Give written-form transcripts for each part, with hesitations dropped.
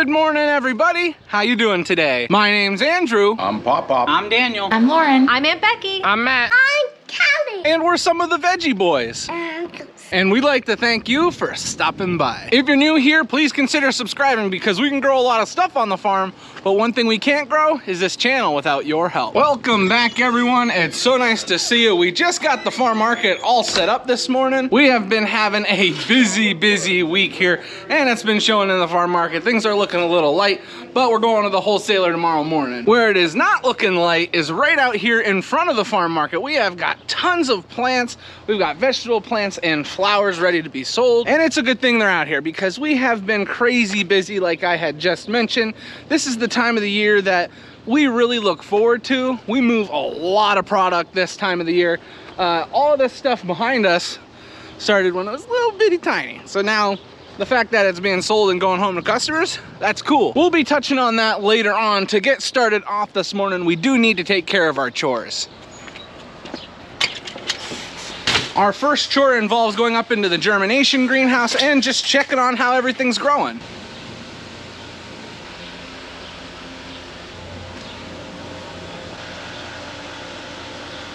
Good morning, everybody. How you doing today? My name's Andrew. I'm Pop Pop. I'm Daniel. I'm Lauren. I'm Aunt Becky. I'm Matt. I'm Callie. And we're some of the Veggie Boys. And we'd like to thank you for stopping by. If you're new here, please consider subscribing because we can grow a lot of stuff on the farm, but one thing we can't grow is this channel without your help. Welcome back, everyone. It's so nice to see you. We just got the farm market all set up this morning. We have been having a busy week here, and it's been showing in the farm market. Things are looking a little light, but we're going to the wholesaler tomorrow morning. Where it is not looking light is right out here in front of the farm market. We have got tons of plants. We've got vegetable plants and flowers ready to be sold. And it's a good thing they're out here because we have been crazy busy like I had just mentioned. This is the time of the year that we really look forward to. We move a lot of product this time of the year. All of this stuff behind us started when it was little bitty tiny. So now the fact that it's being sold and going home to customers, that's cool. We'll be touching on that later on. To get started off this morning, we do need to take care of our chores. Our first chore involves going up into the germination greenhouse and just checking on how everything's growing.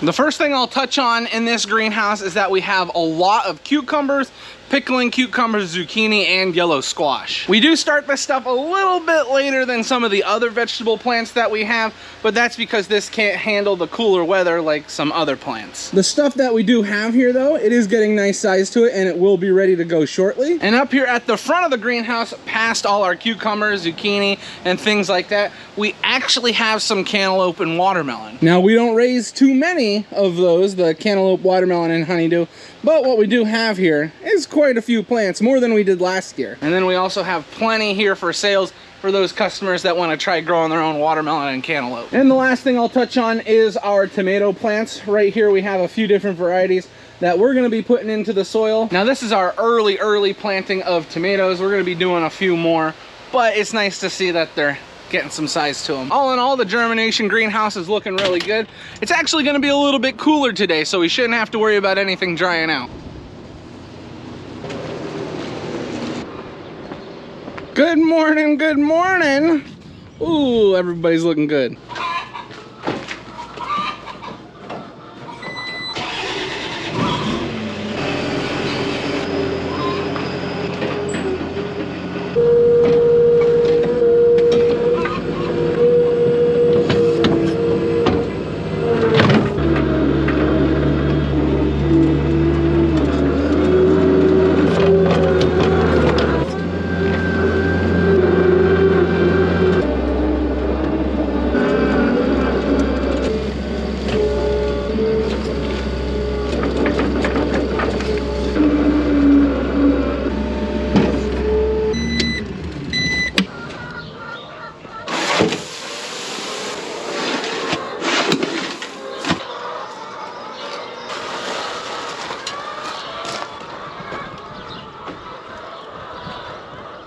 The first thing I'll touch on in this greenhouse is that we have a lot of cucumbers, pickling cucumbers, zucchini, and yellow squash. We do start this stuff a little bit later than some of the other vegetable plants that we have, but that's because this can't handle the cooler weather like some other plants. The stuff that we do have here though, it is getting nice size to it and it will be ready to go shortly. And up here at the front of the greenhouse, past all our cucumbers, zucchini, and things like that, we actually have some cantaloupe and watermelon. Now we don't raise too many of those, the cantaloupe, watermelon, and honeydew, but what we do have here is quite a few plants, more than we did last year. And then we also have plenty here for sales for those customers that want to try growing their own watermelon and cantaloupe. And the last thing I'll touch on is our tomato plants. Right here we have a few different varieties that we're going to be putting into the soil. Now this is our early planting of tomatoes. We're going to be doing a few more, but it's nice to see that they're getting some size to them. All in all, the germination greenhouse is looking really good. It's actually going to be a little bit cooler today, so we shouldn't have to worry about anything drying out. Good morning, good morning. Ooh, everybody's looking good.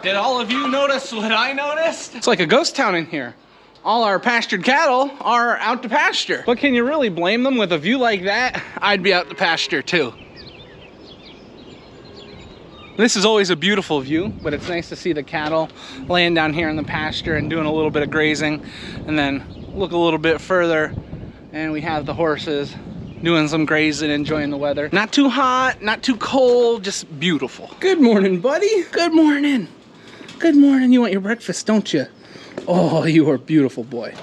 Did all of you notice what I noticed? It's like a ghost town in here. All our pastured cattle are out to pasture. But can you really blame them with a view like that? I'd be out to pasture too. This is always a beautiful view, but it's nice to see the cattle laying down here in the pasture and doing a little bit of grazing. And then look a little bit further and we have the horses doing some grazing, enjoying the weather. Not too hot, not too cold, just beautiful. Good morning, buddy. Good morning. Good morning. You want your breakfast, don't you? Oh, you are a beautiful boy.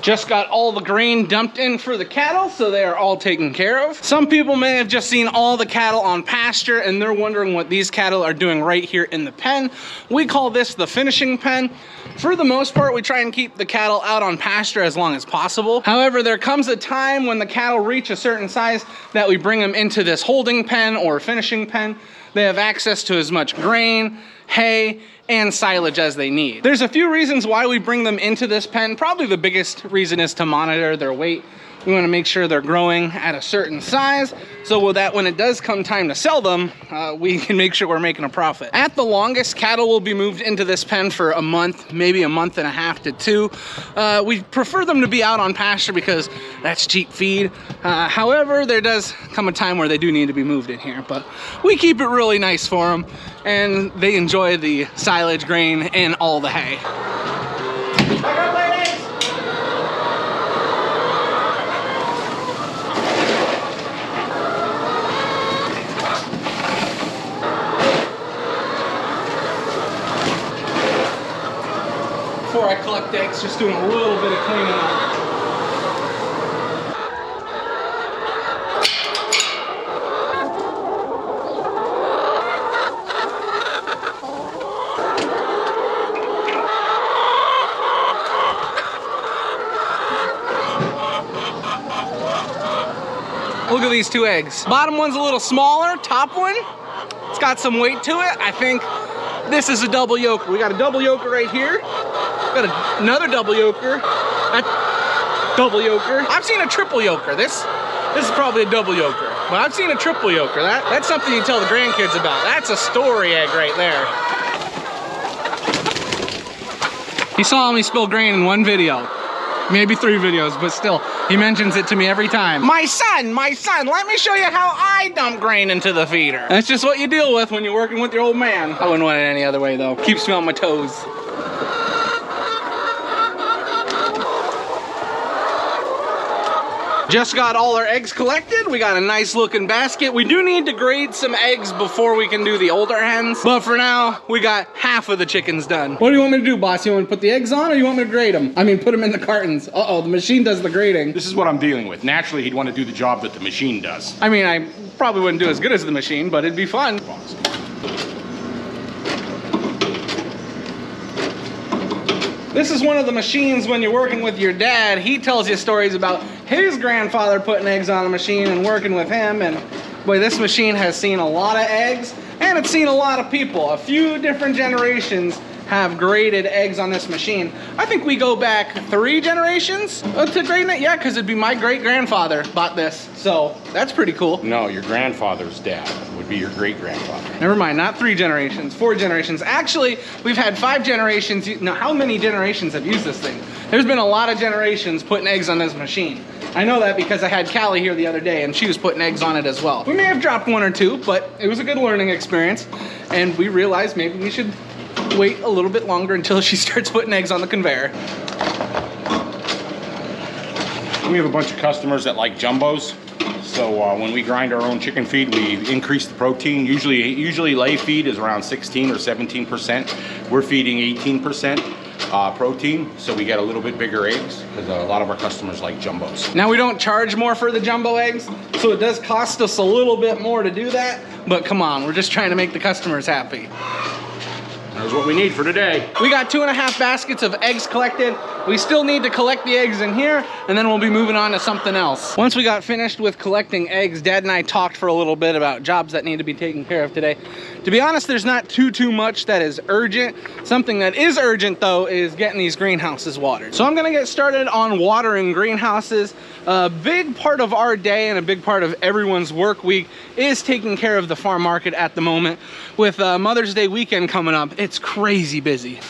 Just got all the grain dumped in for the cattle, so they are all taken care of. Some people may have just seen all the cattle on pasture and they're wondering what these cattle are doing right here in the pen. We call this the finishing pen. For the most part, we try and keep the cattle out on pasture as long as possible. However, there comes a time when the cattle reach a certain size that we bring them into this holding pen or finishing pen. They have access to as much grain, hay, and silage as they need. There's a few reasons why we bring them into this pen. Probably the biggest reason is to monitor their weight. We want to make sure they're growing at a certain size so that when it does come time to sell them, we can make sure we're making a profit. At the longest, cattle will be moved into this pen for a month, maybe a month and a half to 2. We prefer them to be out on pasture because that's cheap feed. However, there does come a time where they do need to be moved in here, but we keep it really nice for them and they enjoy the silage, grain, and all the hay. Before I collect eggs, just doing a little bit of cleaning up. Look at these 2 eggs. Bottom one's a little smaller, top one, it's got some weight to it. I think this is a double yolker. We got a double yolker right here. Got another double yolker. Double yolker. I've seen a triple yolker. This is probably a double yolker, but I've seen a triple yolker. That's something you tell the grandkids about. That's a story egg right there. He saw me spill grain in 1 video, maybe 3 videos, but still, he mentions it to me every time. My son, let me show you how I dump grain into the feeder. That's just what you deal with when you're working with your old man. I wouldn't want it any other way though. Keeps me on my toes. Just got all our eggs collected. We got a nice looking basket. We do need to grade some eggs before we can do the older hens. But for now, we got half of the chickens done. What do you want me to do, boss? You want me to put the eggs on or you want me to grade them? I mean, put them in the cartons. Uh-oh, the machine does the grading. This is what I'm dealing with. Naturally, he'd want to do the job that the machine does. I mean, I probably wouldn't do as good as the machine, but it'd be fun. This is one of the machines when you're working with your dad. He tells you stories about his grandfather putting eggs on a machine and working with him. And boy, this machine has seen a lot of eggs and it's seen a lot of people. A few different generations have graded eggs on this machine. I think we go back 3 generations to grading it. Yeah, because it'd be my great-grandfather bought this. So that's pretty cool. No, your grandfather's dad would be your great-grandfather. Never mind, not 3 generations, 4 generations. Actually, we've had 5 generations. Now, how many generations have used this thing? There's been a lot of generations putting eggs on this machine. I know that because I had Callie here the other day and she was putting eggs on it as well. We may have dropped 1 or 2, but it was a good learning experience. And we realized maybe we should wait a little bit longer until she starts putting eggs on the conveyor. We have a bunch of customers that like jumbos. So when we grind our own chicken feed, we increase the protein. Usually lay feed is around 16 or 17%. We're feeding 18% protein, so we get a little bit bigger eggs because a lot of our customers like jumbos. Now we don't charge more for the jumbo eggs, so it does cost us a little bit more to do that. But come on, we're just trying to make the customers happy. That's what we need for today. We got 2.5 baskets of eggs collected. We still need to collect the eggs in here, and then we'll be moving on to something else. Once we got finished with collecting eggs, Dad and I talked for a little bit about jobs that need to be taken care of today. To be honest, there's not too much that is urgent. Something that is urgent, though, is getting these greenhouses watered. So I'm gonna get started on watering greenhouses. A big part of our day and a big part of everyone's work week is taking care of the farm market at the moment. With Mother's Day weekend coming up, it's crazy busy.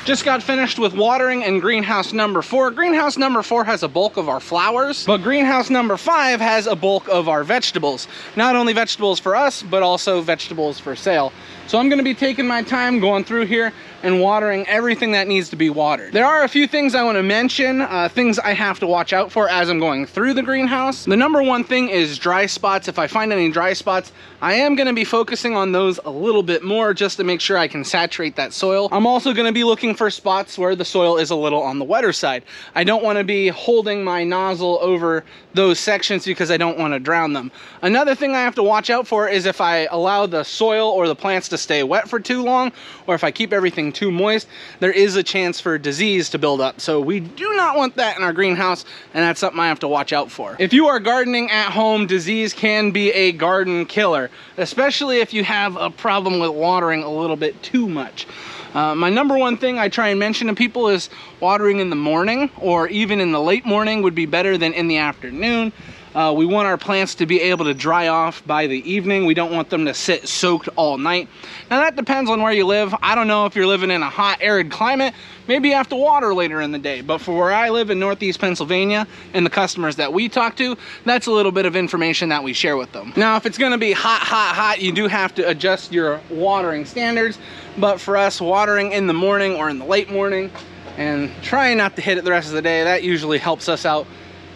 Just got finished with watering in greenhouse number 4. Greenhouse number 4 has a bulk of our flowers, but greenhouse number 5 has a bulk of our vegetables. Not only vegetables for us, but also vegetables for sale. So I'm gonna be taking my time going through here and watering everything that needs to be watered. There are a few things I wanna mention, things I have to watch out for as I'm going through the greenhouse. The number 1 thing is dry spots. If I find any dry spots, I am gonna be focusing on those a little bit more just to make sure I can saturate that soil. I'm also gonna be looking for spots where the soil is a little on the wetter side. I don't wanna be holding my nozzle over those sections because I don't wanna drown them. Another thing I have to watch out for is if I allow the soil or the plants to stay wet for too long, or if I keep everything being too moist, there is a chance for disease to build up. So we do not want that in our greenhouse, and that's something I have to watch out for. If you are gardening at home, disease can be a garden killer, especially if you have a problem with watering a little bit too much. My number one thing I try and mention to people is watering in the morning, or even in the late morning would be better than in the afternoon. We want our plants to be able to dry off by the evening. We don't want them to sit soaked all night. Now that depends on where you live. I don't know if you're living in a hot, arid climate, maybe you have to water later in the day. But for where I live in Northeast Pennsylvania and the customers that we talk to, that's a little bit of information that we share with them. Now, if it's gonna be hot, hot, hot, you do have to adjust your watering standards. But for us, watering in the morning or in the late morning and trying not to hit it the rest of the day, that usually helps us out.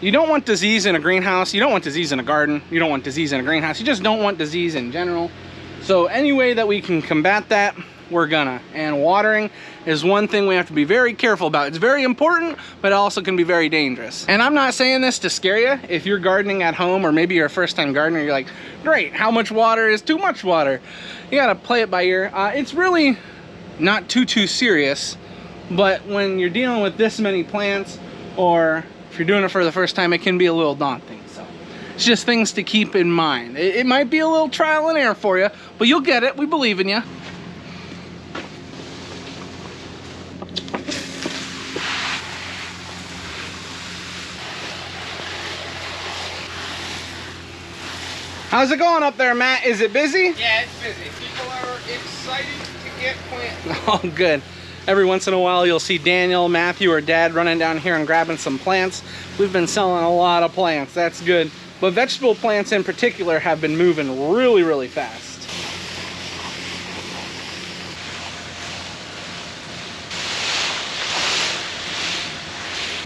You don't want disease in a greenhouse. You don't want disease in a garden. You don't want disease in a greenhouse. You just don't want disease in general. So any way that we can combat that, we're gonna. And watering is one thing we have to be very careful about. It's very important, but it also can be very dangerous. And I'm not saying this to scare you. If you're gardening at home, or maybe you're a first-time gardener, you're like, great, how much water is too much water? You gotta play it by ear. It's really not too serious, but when you're dealing with this many plants, or if you're doing it for the first time, it can be a little daunting. So it's just things to keep in mind. It might be a little trial and error for you, but you'll get it. We believe in you. How's it going up there, Matt? Is it busy? Yeah, it's busy. People are excited to get planted. Oh, good. Every once in a while, you'll see Daniel, Matthew, or Dad running down here and grabbing some plants. We've been selling a lot of plants. That's good. But vegetable plants in particular have been moving really, really fast.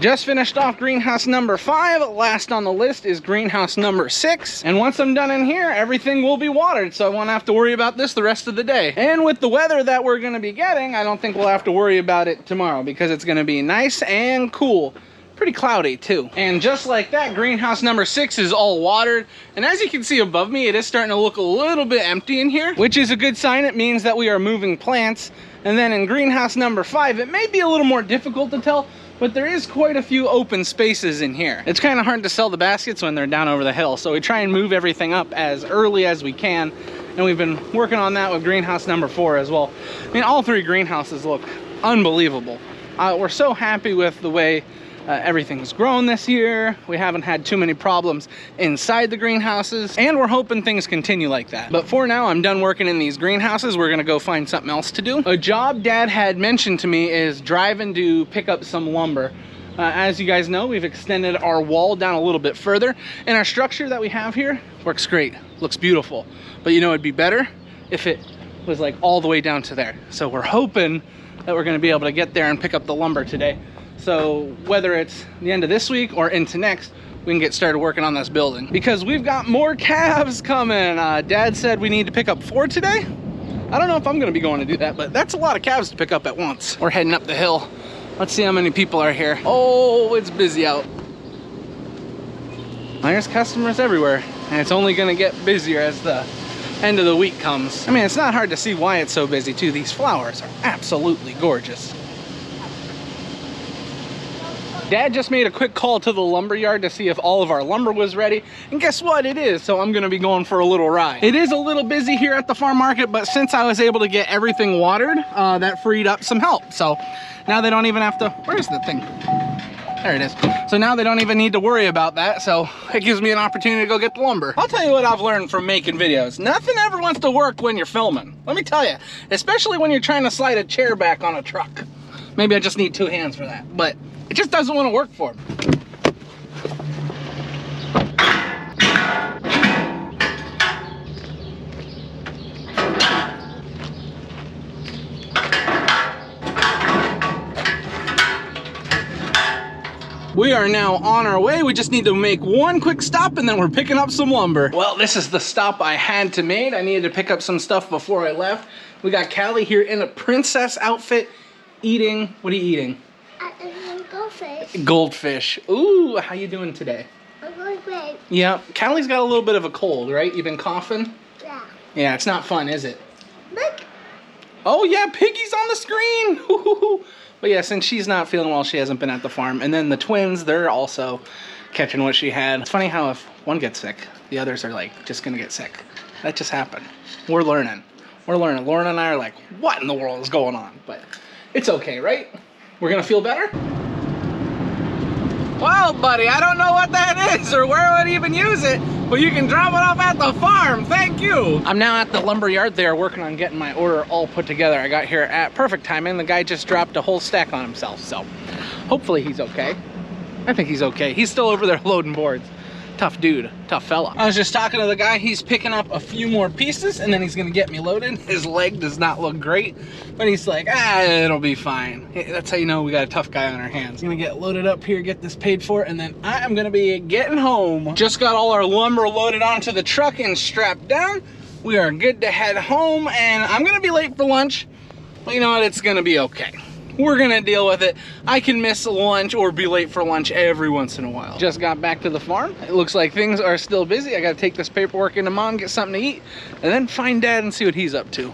Just finished off greenhouse number 5. Last on the list is greenhouse number 6. And once I'm done in here, everything will be watered, so I won't have to worry about this the rest of the day. And with the weather that we're gonna be getting, I don't think we'll have to worry about it tomorrow because it's gonna be nice and cool. Pretty cloudy too. And just like that, greenhouse number 6 is all watered. And as you can see above me, it is starting to look a little bit empty in here, which is a good sign. It means that we are moving plants. And then in greenhouse number 5, it may be a little more difficult to tell, but there is quite a few open spaces in here. It's kind of hard to sell the baskets when they're down over the hill, so we try and move everything up as early as we can, and we've been working on that with greenhouse number 4 as well. I mean, all 3 greenhouses look unbelievable. We're so happy with the way everything's grown this year. We haven't had too many problems inside the greenhouses, and we're hoping things continue like that. But for now, I'm done working in these greenhouses. We're gonna go find something else to do. A job Dad had mentioned to me is driving to pick up some lumber. As you guys know, we've extended our wall down a little bit further, and our structure that we have here works great, looks beautiful. But you know, it'd be better if it was like all the way down to there. So we're hoping that we're gonna be able to get there and pick up the lumber today. So whether it's the end of this week or into next, we can get started working on this building. Because we've got more calves coming. Dad said we need to pick up 4 today. I don't know if I'm gonna be going to do that, but that's a lot of calves to pick up at once. We're heading up the hill. Let's see how many people are here. Oh, it's busy out. There's customers everywhere, and it's only gonna get busier as the end of the week comes. I mean, it's not hard to see why it's so busy too. These flowers are absolutely gorgeous. Dad just made a quick call to the lumber yard to see if all of our lumber was ready, and guess what? It is, so I'm gonna be going for a little ride. It is a little busy here at the farm market, but since I was able to get everything watered, that freed up some help. So now they don't even have to, where's the thing? There it is. So now they don't even need to worry about that, so it gives me an opportunity to go get the lumber. I'll tell you what I've learned from making videos. Nothing ever wants to work when you're filming. Let me tell you, especially when you're trying to slide a chair back on a truck. Maybe I just need 2 hands for that, but it just doesn't want to work for me. We are now on our way. We just need to make one quick stop and then we're picking up some lumber. Well, this is the stop I had to make. I needed to pick up some stuff before I left. We got Callie here in a princess outfit eating, what are you eating? Goldfish. Goldfish. Ooh, how you doing today? I'm going great. Yeah, Callie's got a little bit of a cold, right? You've been coughing? Yeah. Yeah, it's not fun, is it? Look. Oh yeah, Piggy's on the screen. But yeah, since she's not feeling well, she hasn't been at the farm. And then the twins, they're also catching what she had. It's funny how if one gets sick, the others are like just gonna get sick. That just happened. We're learning. We're learning. Lauren and I are like, what in the world is going on? But it's okay, right? We're gonna feel better? Well, buddy, I don't know what that is or where I would even use it, but you can drop it off at the farm. Thank you. I'm now at the lumber yard there working on getting my order all put together. I got here at perfect timing. The guy just dropped a whole stack on himself, so hopefully he's okay. I think he's okay. He's still over there loading boards. Tough dude, tough fella. I was just talking to the guy. He's picking up a few more pieces and then he's gonna get me loaded. His leg does not look great, but he's like, it'll be fine. That's how you know we got a tough guy on our hands. Gonna get loaded up here, get this paid for, and then I am gonna be getting home. Just got all our lumber loaded onto the truck and strapped down. We are good to head home, and I'm gonna be late for lunch, but you know what, it's gonna be okay. We're gonna deal with it. I can miss lunch or be late for lunch every once in a while. Just got back to the farm. It looks like things are still busy. I gotta take this paperwork into mom, get something to eat, and then find dad and see what he's up to.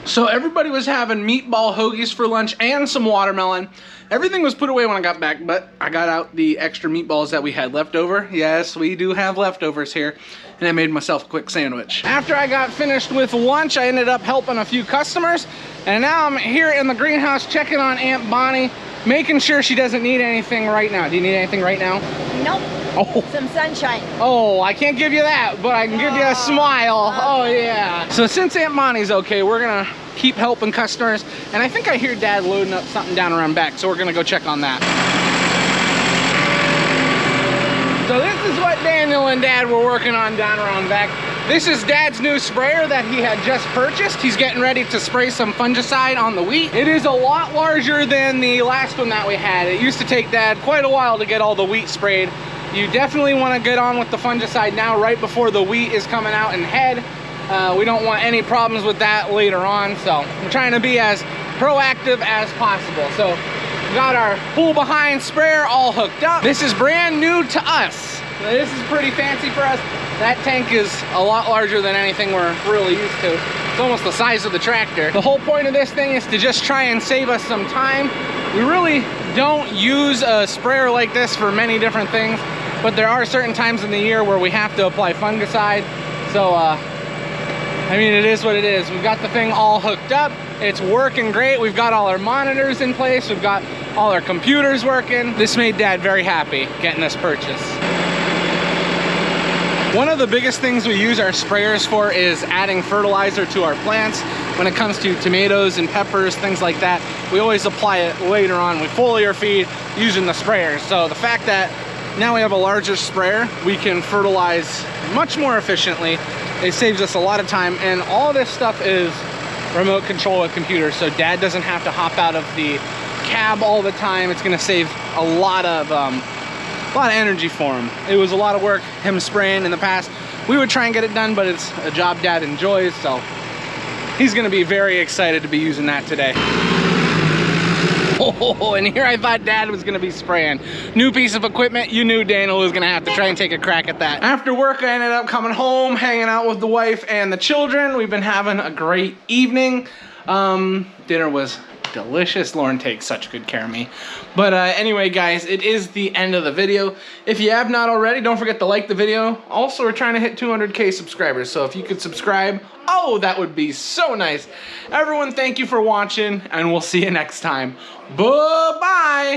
So everybody was having meatball hoagies for lunch and some watermelon. Everything was put away when I got back, but I got out the extra meatballs that we had left over. Yes, we do have leftovers here. And I made myself a quick sandwich. After I got finished with lunch, I ended up helping a few customers. And now I'm here in the greenhouse checking on Aunt Bonnie, making sure she doesn't need anything right now. Do you need anything right now? Nope. Oh. Some sunshine. Oh, I can't give you that, but I can give you a smile. Oh yeah. So since Aunt Bonnie's okay, we're gonna keep helping customers. And I think I hear Dad loading up something down around back, so we're gonna go check on that. So this is what Daniel and Dad were working on down around back. This is Dad's new sprayer that he had just purchased. He's getting ready to spray some fungicide on the wheat. It is a lot larger than the last one that we had. It used to take Dad quite a while to get all the wheat sprayed. You definitely want to get on with the fungicide now, right before the wheat is coming out in head. We don't want any problems with that later on, so we're trying to be as proactive as possible. So we got our pull behind sprayer all hooked up. This is brand new to us. This is pretty fancy for us. That tank is a lot larger than anything we're really used to. It's almost the size of the tractor. The whole point of this thing is to just try and save us some time. We really don't use a sprayer like this for many different things, but there are certain times in the year where we have to apply fungicide. So, I mean, it is what it is. We've got the thing all hooked up. It's working great. We've got all our monitors in place. We've got all our computers working. This made Dad very happy getting this purchase. One of the biggest things we use our sprayers for is adding fertilizer to our plants. When it comes to tomatoes and peppers, things like that, we always apply it later on with foliar feed using the sprayers. So the fact that now we have a larger sprayer, we can fertilize much more efficiently. It saves us a lot of time, and all this stuff is remote control with computers, so Dad doesn't have to hop out of the cab all the time. It's gonna save a lot of energy for him. It was a lot of work, him spraying in the past. We would try and get it done, but it's a job Dad enjoys, so he's gonna be very excited to be using that today. Oh, and here I thought Dad was gonna be spraying. New piece of equipment, you knew Daniel was gonna have to try and take a crack at that. After work, I ended up coming home, hanging out with the wife and the children. We've been having a great evening. Dinner was delicious. Lauren takes such good care of me. But anyway, guys, it is the end of the video. If you have not already, don't forget to like the video. Also, we're trying to hit 200K subscribers, so if you could subscribe, oh, that would be so nice. Everyone, thank you for watching, and we'll see you next time. Bye-bye.